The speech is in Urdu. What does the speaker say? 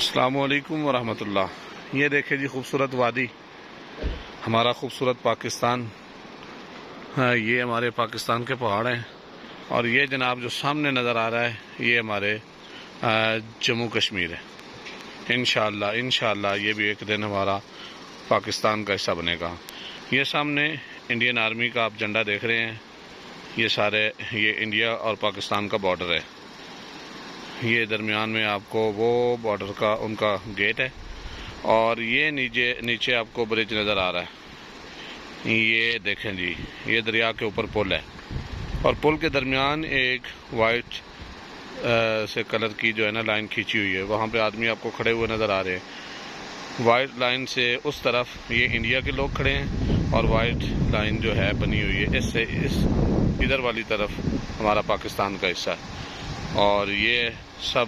السلام علیکم ورحمۃ اللہ۔ یہ دیکھیں جی خوبصورت وادی، ہمارا خوبصورت پاکستان۔ یہ ہمارے پاکستان کے پہاڑ ہیں، اور یہ جناب جو سامنے نظر آ رہا ہے یہ ہمارے جموں کشمیر ہے۔ انشاءاللہ یہ بھی ایک دن ہمارا پاکستان کا حصہ بنے گا۔ یہ سامنے انڈین آرمی کا آپ جھنڈا دیکھ رہے ہیں، یہ انڈیا اور پاکستان کا بارڈر ہے۔ یہ درمیان میں آپ کو وہ بارڈر کا ان کا گیٹ ہے، اور یہ نیچے آپ کو برج نظر آ رہا ہے۔ یہ دیکھیں جی، یہ دریا کے اوپر پل ہے، اور پل کے درمیان ایک وائٹ سے کلر کی جو ہے نا لائن کھینچی ہوئی ہے۔ وہاں پہ آدمی آپ کو کھڑے ہوئے نظر آ رہے ہیں۔ وائٹ لائن سے اس طرف یہ انڈیا کے لوگ کھڑے ہیں، اور وائٹ لائن جو ہے بنی ہوئی ہے اس ادھر والی طرف ہمارا پاکستان کا حصہ ہے۔ اور یہ سب